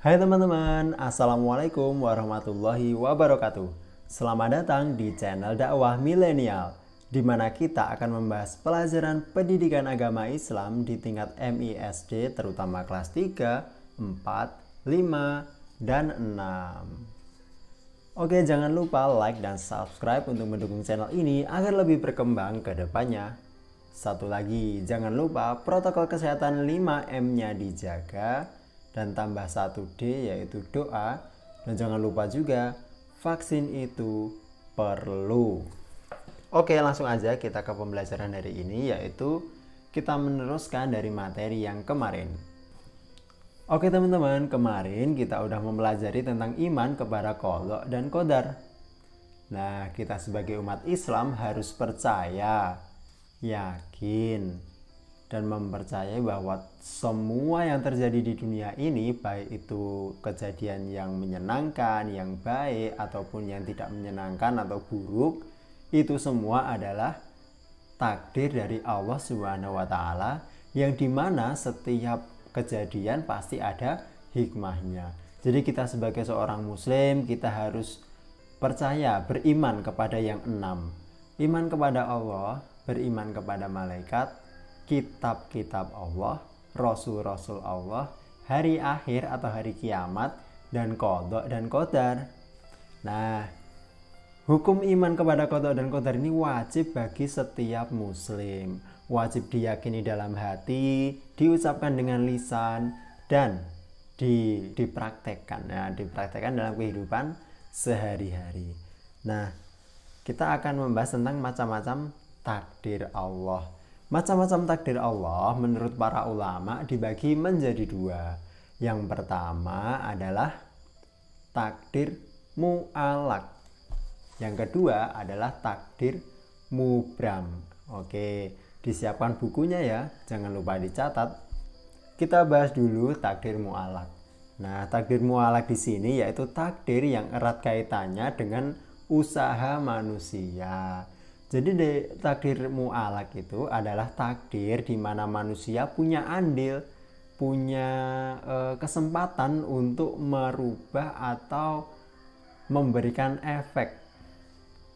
Hai teman-teman, Assalamualaikum warahmatullahi wabarakatuh. Selamat datang di channel dakwah milenial, di mana kita akan membahas pelajaran pendidikan agama Islam di tingkat MISD, terutama kelas 3, 4, 5, dan 6. Oke, jangan lupa like dan subscribe untuk mendukung channel ini agar lebih berkembang ke depannya. Satu lagi, jangan lupa protokol kesehatan 5M-nya dijaga dan tambah 1D yaitu doa, dan jangan lupa juga vaksin itu perlu. Oke, langsung aja kita ke pembelajaran hari ini, yaitu kita meneruskan dari materi yang kemarin. Oke teman-teman, kemarin kita udah mempelajari tentang iman kepada qadha dan qadar. Nah, kita sebagai umat Islam harus percaya, yakin, dan mempercayai bahwa semua yang terjadi di dunia ini, baik itu kejadian yang menyenangkan, yang baik, ataupun yang tidak menyenangkan atau buruk, itu semua adalah takdir dari Allah Subhanahu wa Ta'ala, yang dimana setiap kejadian pasti ada hikmahnya. Jadi kita sebagai seorang muslim, kita harus percaya, beriman kepada yang 6. Iman kepada Allah, beriman kepada malaikat, kitab-kitab Allah, rasul-rasul Allah, hari akhir atau hari kiamat, dan qadha dan qadar. Nah, hukum iman kepada qadha dan qadar ini wajib bagi setiap muslim. Wajib diyakini dalam hati, diucapkan dengan lisan, dan dipraktekkan. Nah, dipraktekkan dalam kehidupan sehari-hari. Nah, kita akan membahas tentang macam-macam takdir Allah. Macam-macam takdir Allah menurut para ulama dibagi menjadi 2. Yang pertama adalah takdir mu'alak. Yang kedua adalah takdir mubram. Oke, disiapkan bukunya ya, jangan lupa dicatat. Kita bahas dulu takdir mu'alak. Nah, takdir mu'alak di sini yaitu takdir yang erat kaitannya dengan usaha manusia. Jadi takdir mu'alak itu adalah takdir di mana manusia punya andil, punya kesempatan untuk merubah atau memberikan efek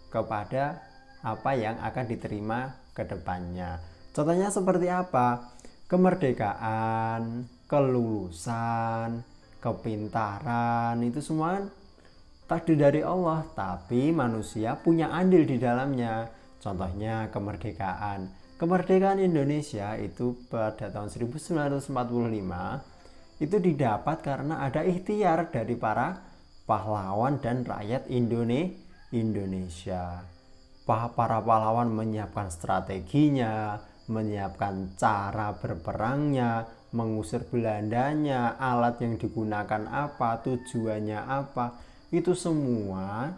kepada apa yang akan diterima ke depannya. Contohnya seperti apa? Kemerdekaan, kelulusan, kepintaran, itu semua takdir dari Allah, tapi manusia punya andil di dalamnya. Contohnya kemerdekaan. Kemerdekaan Indonesia itu pada tahun 1945 itu didapat karena ada ikhtiar dari para pahlawan dan rakyat Indonesia. Para pahlawan menyiapkan strateginya, menyiapkan cara berperangnya, mengusir Belandanya, alat yang digunakan apa, tujuannya apa. Itu semua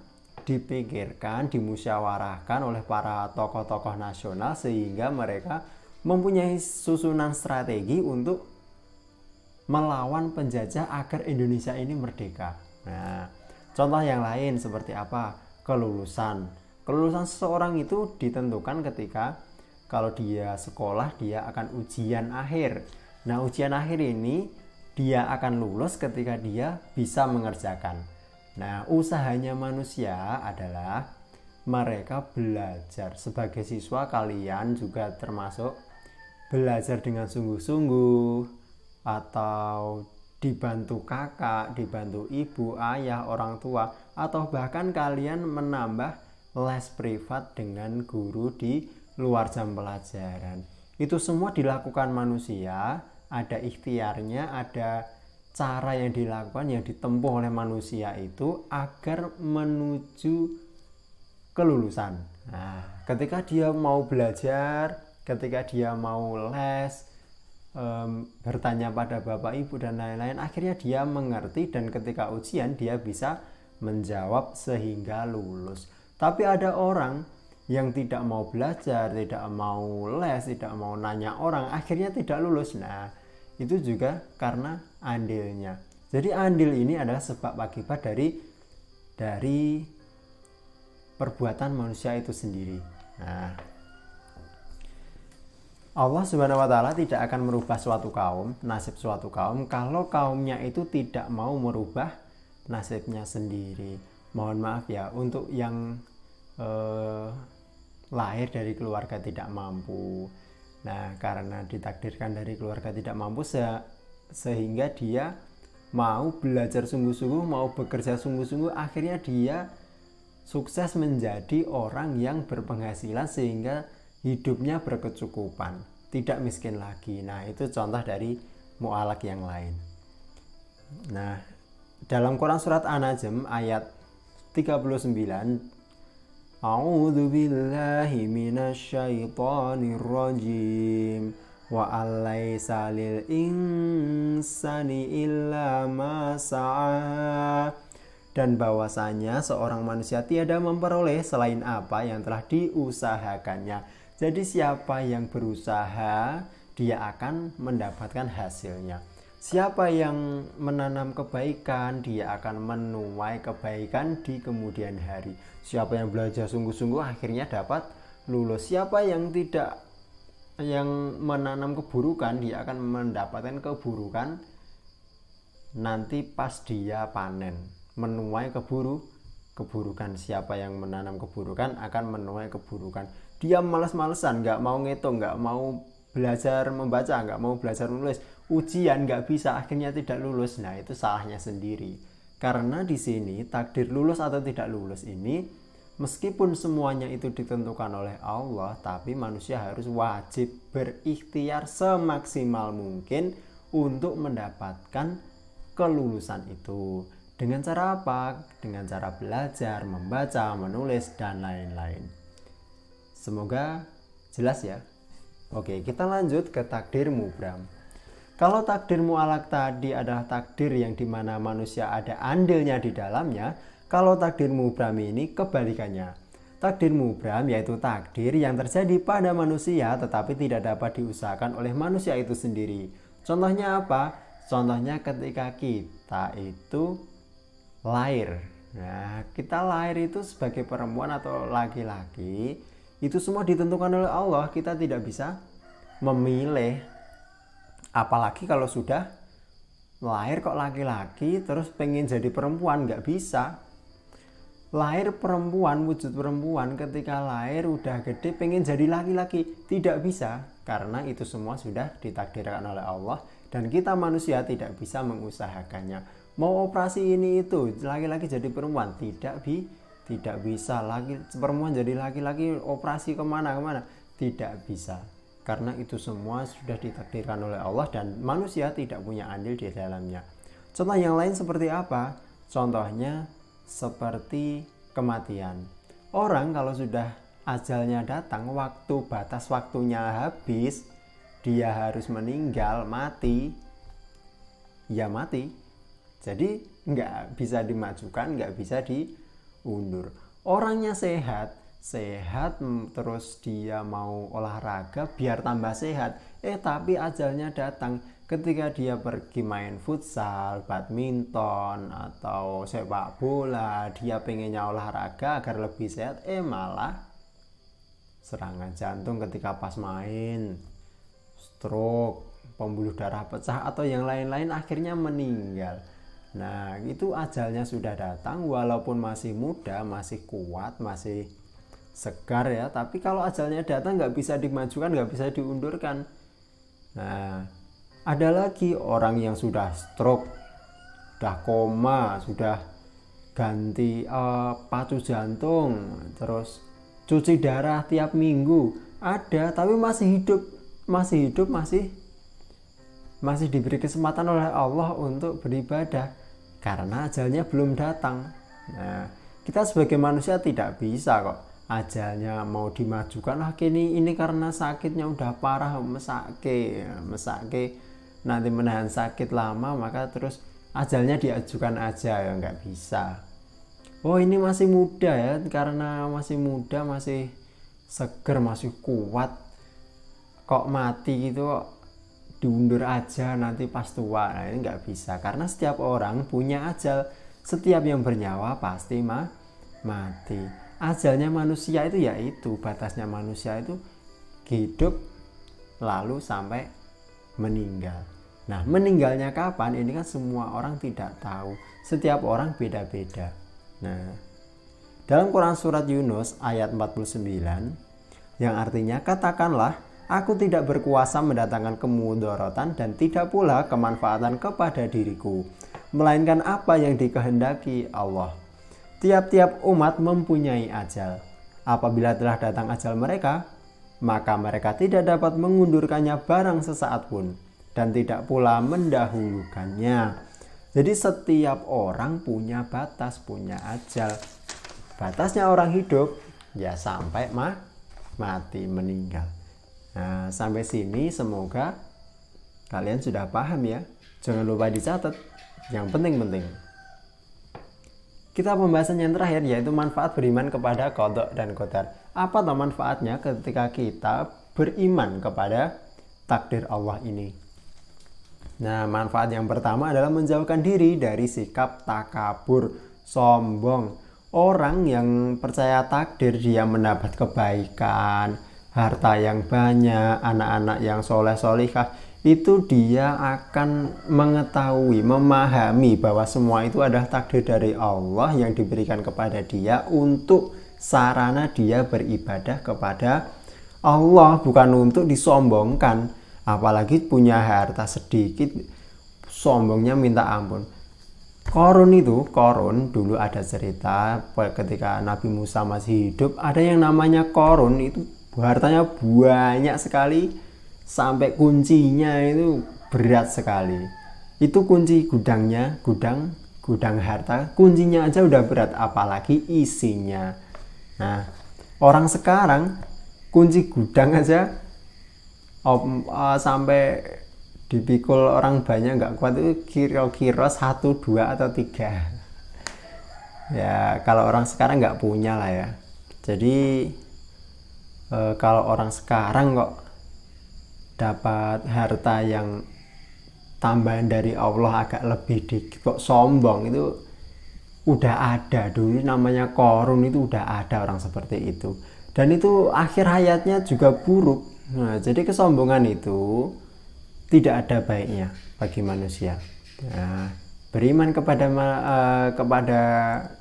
dipikirkan, dimusyawarahkan oleh para tokoh-tokoh nasional sehingga mereka mempunyai susunan strategi untuk melawan penjajah agar Indonesia ini merdeka. Nah, contoh yang lain seperti apa? Kelulusan. Kelulusan seseorang itu ditentukan ketika kalau dia sekolah, dia akan ujian akhir. Nah, ujian akhir ini dia akan lulus ketika dia bisa mengerjakan. Nah, usahanya manusia adalah mereka belajar. Sebagai siswa, kalian juga termasuk belajar dengan sungguh-sungguh, atau dibantu kakak, dibantu ibu, ayah, orang tua, atau bahkan kalian menambah les privat dengan guru di luar jam pelajaran. Itu semua dilakukan manusia, ada ikhtiarnya, ada cara yang dilakukan, yang ditempuh oleh manusia itu agar menuju kelulusan. Nah, ketika dia mau belajar, ketika dia mau les, bertanya pada bapak ibu dan lain-lain, akhirnya dia mengerti dan ketika ujian dia bisa menjawab sehingga lulus. Tapi ada orang yang tidak mau belajar, tidak mau les, tidak mau nanya orang, akhirnya tidak lulus. Nah, itu juga karena andilnya. Jadi andil ini adalah sebab akibat dari perbuatan manusia itu sendiri. Nah, Allah Subhanahu wa taala tidak akan merubah suatu kaum, nasib suatu kaum kalau kaumnya itu tidak mau merubah nasibnya sendiri. Mohon maaf ya untuk yang lahir dari keluarga tidak mampu. Nah, karena ditakdirkan dari keluarga tidak mampu sehingga dia mau belajar sungguh-sungguh, mau bekerja sungguh-sungguh, akhirnya dia sukses menjadi orang yang berpenghasilan sehingga hidupnya berkecukupan, tidak miskin lagi. Nah, itu contoh dari mu'alak yang lain. Nah, dalam Quran surat An-Najm ayat 39, A'udzu billahi minasyaitonir rajim wa alaysa lil insani illa ma sa'a, dan bahwasanya seorang manusia tiada memperoleh selain apa yang telah diusahakannya. Jadi siapa yang berusaha, dia akan mendapatkan hasilnya. Siapa yang menanam kebaikan, dia akan menuai kebaikan di kemudian hari. Siapa yang belajar sungguh-sungguh, akhirnya dapat lulus. Siapa yang menanam keburukan, dia akan mendapatkan keburukan nanti pas dia panen, menuai keburukan. Siapa yang menanam keburukan akan menuai keburukan. Dia malas-malesan, nggak mau ngitung, nggak mau belajar membaca, nggak mau belajar menulis, ujian nggak bisa, akhirnya tidak lulus. Nah, itu salahnya sendiri. Karena di sini takdir lulus atau tidak lulus ini, meskipun semuanya itu ditentukan oleh Allah, tapi manusia harus wajib berikhtiar semaksimal mungkin untuk mendapatkan kelulusan itu. Dengan cara apa? Dengan cara belajar, membaca, menulis, dan lain-lain. Semoga jelas ya. Oke, kita lanjut ke takdir mubram. Kalau takdir mu'alak tadi adalah takdir yang dimana manusia ada andilnya di dalamnya, kalau takdir mubram ini kebalikannya. Takdir mubram yaitu takdir yang terjadi pada manusia tetapi tidak dapat diusahakan oleh manusia itu sendiri. Contohnya apa? Contohnya ketika kita itu lahir. Nah, kita lahir itu sebagai perempuan atau laki-laki, itu semua ditentukan oleh Allah. Kita tidak bisa memilih. Apalagi kalau sudah lahir kok laki-laki terus pengen jadi perempuan, nggak bisa. Lahir perempuan, wujud perempuan, ketika lahir udah gede pengen jadi laki-laki, tidak bisa. Karena itu semua sudah ditakdirkan oleh Allah dan kita manusia tidak bisa mengusahakannya. Mau operasi ini itu, laki-laki jadi perempuan, tidak bisa. Perempuan jadi laki-laki, operasi kemana-kemana, tidak bisa. Karena itu semua sudah ditakdirkan oleh Allah dan manusia tidak punya andil di dalamnya. Contoh yang lain seperti apa? Contohnya seperti kematian. Orang kalau sudah ajalnya datang, batas waktunya habis, dia harus meninggal, mati, ya mati. Jadi nggak bisa dimajukan, nggak bisa diundur. Orangnya sehat terus dia mau olahraga biar tambah sehat, tapi ajalnya datang. Ketika dia pergi main futsal, badminton, atau sepak bola, dia pengennya olahraga agar lebih sehat, malah serangan jantung ketika pas main, stroke, pembuluh darah pecah, atau yang lain-lain, akhirnya meninggal. Nah, itu ajalnya sudah datang, walaupun masih muda, masih kuat, masih segar ya, tapi kalau ajalnya datang nggak bisa dimajukan, nggak bisa diundurkan. Nah, ada lagi orang yang sudah stroke, sudah koma, sudah ganti pacu jantung, terus cuci darah tiap minggu, ada, tapi masih hidup, masih diberi kesempatan oleh Allah untuk beribadah karena ajalnya belum datang. Nah, kita sebagai manusia tidak bisa kok ajalnya mau dimajukan, ini karena sakitnya udah parah, mesake nanti menahan sakit lama, maka terus ajalnya diajukan aja, ya nggak bisa. Ini masih muda ya, karena masih muda, masih seger, masih kuat, kok mati gitu, kok diundur aja nanti pas tua. Nah, ini nggak bisa, karena setiap orang punya ajal. Setiap yang bernyawa pasti mati. Ajalnya manusia itu, yaitu batasnya manusia itu hidup lalu sampai meninggal. Nah, meninggalnya kapan? Ini kan semua orang tidak tahu. Setiap orang beda-beda. Nah, dalam Quran surat Yunus ayat 49 yang artinya, katakanlah, aku tidak berkuasa mendatangkan kemudaratan dan tidak pula kemanfaatan kepada diriku, melainkan apa yang dikehendaki Allah. Tiap-tiap umat mempunyai ajal. Apabila telah datang ajal mereka, maka mereka tidak dapat mengundurkannya barang sesaat pun, dan tidak pula mendahulukannya. Jadi setiap orang punya batas, punya ajal. Batasnya orang hidup ya sampai mati, meninggal. Nah, sampai sini semoga kalian sudah paham ya. Jangan lupa dicatat yang penting-penting. Kita pembahasan yang terakhir yaitu manfaat beriman kepada qada dan qadar. Apa tuh manfaatnya ketika kita beriman kepada takdir Allah ini? Nah, manfaat yang pertama adalah menjauhkan diri dari sikap takabur, sombong. Orang yang percaya takdir dia mendapat kebaikan, harta yang banyak, anak-anak yang soleh-solihah, itu dia akan mengetahui, memahami bahwa semua itu adalah takdir dari Allah yang diberikan kepada dia untuk sarana dia beribadah kepada Allah, bukan untuk disombongkan. Apalagi punya harta sedikit, sombongnya minta ampun. Korun dulu ada cerita ketika Nabi Musa masih hidup, ada yang namanya Korun, itu hartanya banyak sekali sampai kuncinya itu berat sekali. Itu kunci gudangnya, gudang harta, kuncinya aja udah berat, apalagi isinya. Nah, orang sekarang kunci gudang aja sampai dipikul orang banyak nggak kuat itu kira-kira 1, 2 atau 3. Ya kalau orang sekarang nggak punya lah ya. Jadi kalau orang sekarang kok dapat harta yang tambahan dari Allah agak lebih dikit kok sombong, itu udah ada dulu namanya Korun, itu udah ada orang seperti itu, dan itu akhir hayatnya juga buruk. Nah, jadi kesombongan itu tidak ada baiknya bagi manusia. Nah, beriman kepada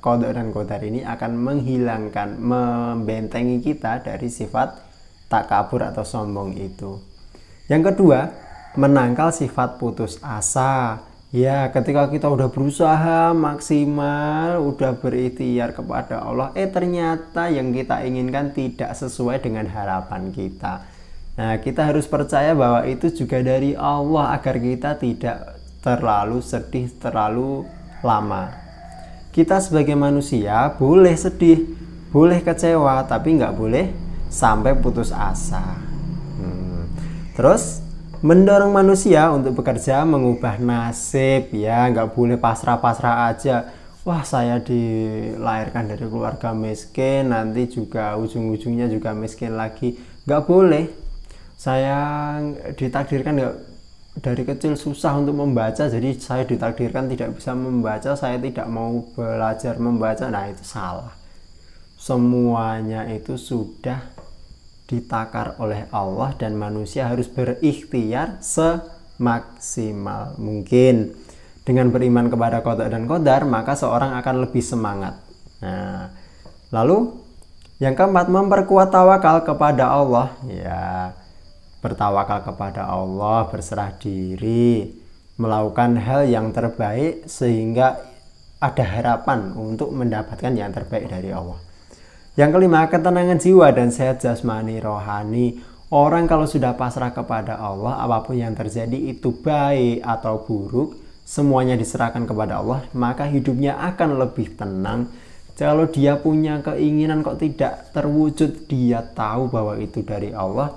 qada dan qadar ini akan menghilangkan, membentengi kita dari sifat takabur atau sombong itu. Yang kedua, menangkal sifat putus asa. Ya, ketika kita udah berusaha maksimal, udah berikhtiar kepada Allah, ternyata yang kita inginkan tidak sesuai dengan harapan kita. Nah, kita harus percaya bahwa itu juga dari Allah agar kita tidak terlalu sedih terlalu lama. Kita sebagai manusia boleh sedih, boleh kecewa, tapi nggak boleh sampai putus asa. Terus mendorong manusia untuk bekerja mengubah nasib, ya nggak boleh pasrah-pasrah aja. Wah, saya dilahirkan dari keluarga miskin, nanti juga ujung-ujungnya juga miskin lagi. Nggak boleh. Saya ditakdirkan dari kecil susah untuk membaca, jadi saya ditakdirkan tidak bisa membaca, saya tidak mau belajar membaca. Nah, itu salah. Semuanya itu sudah ditakar oleh Allah dan manusia harus berikhtiar semaksimal mungkin. Dengan beriman kepada qada dan qadar, maka seorang akan lebih semangat. Nah, lalu yang keempat, memperkuat tawakal kepada Allah. Ya, bertawakal kepada Allah, berserah diri, melakukan hal yang terbaik sehingga ada harapan untuk mendapatkan yang terbaik dari Allah. Yang kelima, ketenangan jiwa dan sehat jasmani rohani. Orang kalau sudah pasrah kepada Allah, apapun yang terjadi itu baik atau buruk, semuanya diserahkan kepada Allah, maka hidupnya akan lebih tenang. Kalau dia punya keinginan kok tidak terwujud, dia tahu bahwa itu dari Allah.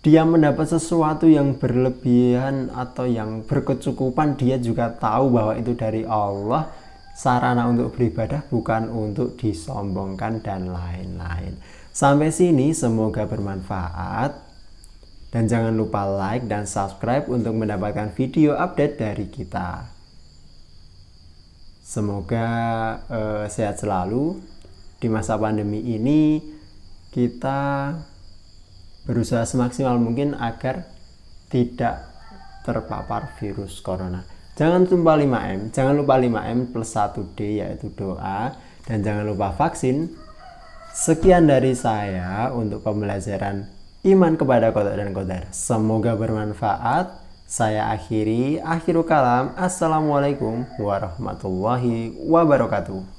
Dia mendapat sesuatu yang berlebihan atau yang berkecukupan, dia juga tahu bahwa itu dari Allah. Sarana untuk beribadah, bukan untuk disombongkan dan lain-lain. Sampai sini semoga bermanfaat. Dan jangan lupa like dan subscribe untuk mendapatkan video update dari kita. Semoga sehat selalu. Di masa pandemi ini kita berusaha semaksimal mungkin agar tidak terpapar virus corona. Jangan lupa 5M, jangan lupa 5M plus 1D yaitu doa, dan jangan lupa vaksin. Sekian dari saya untuk pembelajaran iman kepada qada dan qadar. Semoga bermanfaat. Saya akhirul kalam. Assalamualaikum warahmatullahi wabarakatuh.